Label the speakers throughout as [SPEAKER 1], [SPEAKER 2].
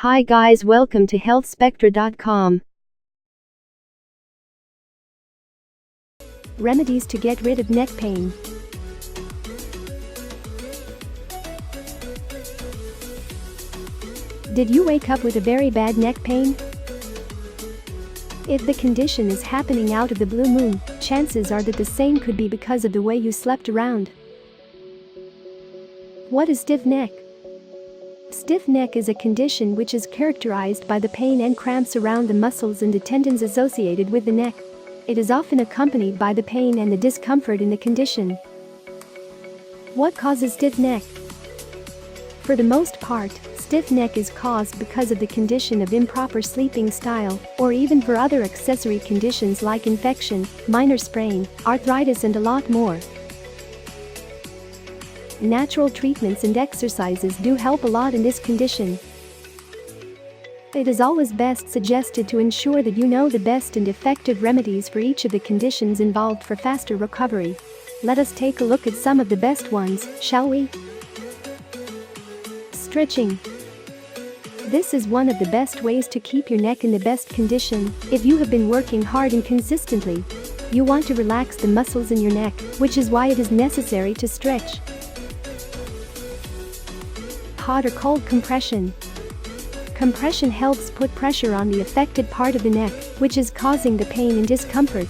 [SPEAKER 1] Hi guys, welcome to Healthspectra.com. Remedies to get rid of neck pain. Did you wake up with a very bad neck pain? If the condition is happening out of the blue moon, chances are that the same could be because of the way you slept around. What is stiff neck? Stiff neck is a condition which is characterized by the pain and cramps around the muscles and the tendons associated with the neck. It is often accompanied by the pain and the discomfort in the condition. What causes stiff neck? For the most part, stiff neck is caused because of the condition of improper sleeping style, or even for other accessory conditions like infection, minor sprain, arthritis and a lot more. Natural treatments and exercises do help a lot in this condition. It is always best suggested to ensure that you know the best and effective remedies for each of the conditions involved for faster recovery. Let us take a look at some of the best ones, shall we? Stretching. This is one of the best ways to keep your neck in the best condition. If you have been working hard and consistently, you want to relax the muscles in your neck, which is why it is necessary to stretch. Hot or cold compression. Compression helps put pressure on the affected part of the neck, which is causing the pain and discomfort.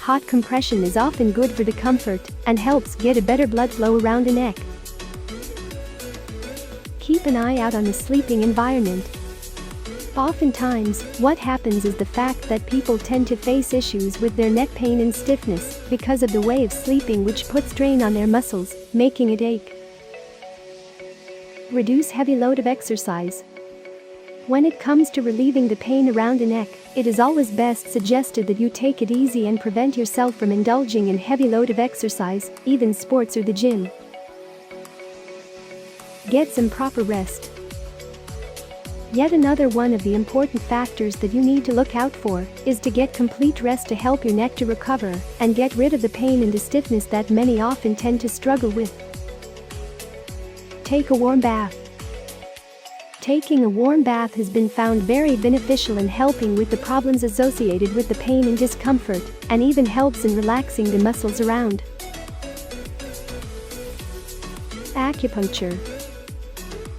[SPEAKER 1] Hot compression is often good for the comfort and helps get a better blood flow around the neck. Keep an eye out on the sleeping environment. Oftentimes, what happens is the fact that people tend to face issues with their neck pain and stiffness because of the way of sleeping, which puts strain on their muscles, making it ache. Reduce heavy load of exercise. When it comes to relieving the pain around the neck, it is always best suggested that you take it easy and prevent yourself from indulging in heavy load of exercise, even sports or the gym. Get some proper rest. Yet another one of the important factors that you need to look out for is to get complete rest to help your neck to recover and get rid of the pain and the stiffness that many often tend to struggle with. Take a warm bath. Taking a warm bath has been found very beneficial in helping with the problems associated with the pain and discomfort, and even helps in relaxing the muscles around. Acupuncture.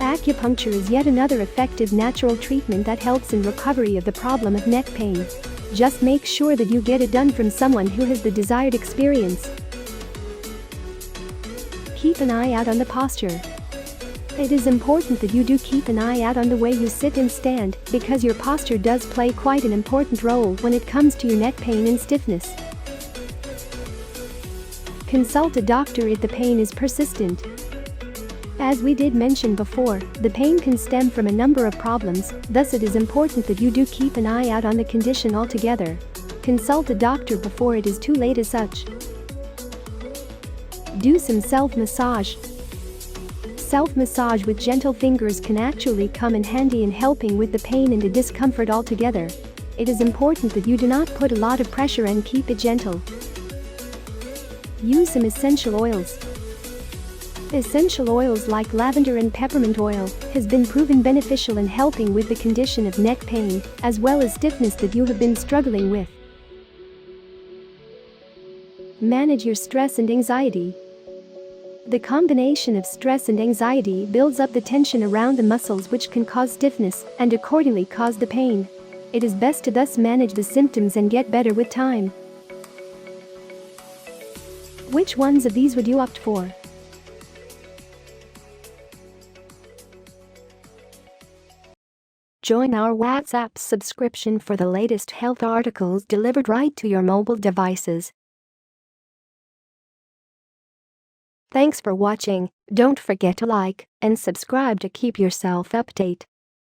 [SPEAKER 1] Acupuncture is yet another effective natural treatment that helps in recovery of the problem of neck pain. Just make sure that you get it done from someone who has the desired experience. Keep an eye out on the posture. It is important that you do keep an eye out on the way you sit and stand, because your posture does play quite an important role when it comes to your neck pain and stiffness. Consult a doctor if the pain is persistent. As we did mention before, the pain can stem from a number of problems, thus it is important that you do keep an eye out on the condition altogether. Consult a doctor before it is too late as such. Do some self-massage. Self-massage with gentle fingers can actually come in handy in helping with the pain and the discomfort altogether. It is important that you do not put a lot of pressure and keep it gentle. Use some essential oils. Essential oils like lavender and peppermint oil has been proven beneficial in helping with the condition of neck pain, as well as stiffness that you have been struggling with. Manage your stress and anxiety. The combination of stress and anxiety builds up the tension around the muscles, which can cause stiffness and accordingly cause the pain. It is best to thus manage the symptoms and get better with time. Which ones of these would you opt for? Join our WhatsApp subscription for the latest health articles delivered right to your mobile devices. Thanks for watching. Don't forget to like and subscribe to keep yourself updated.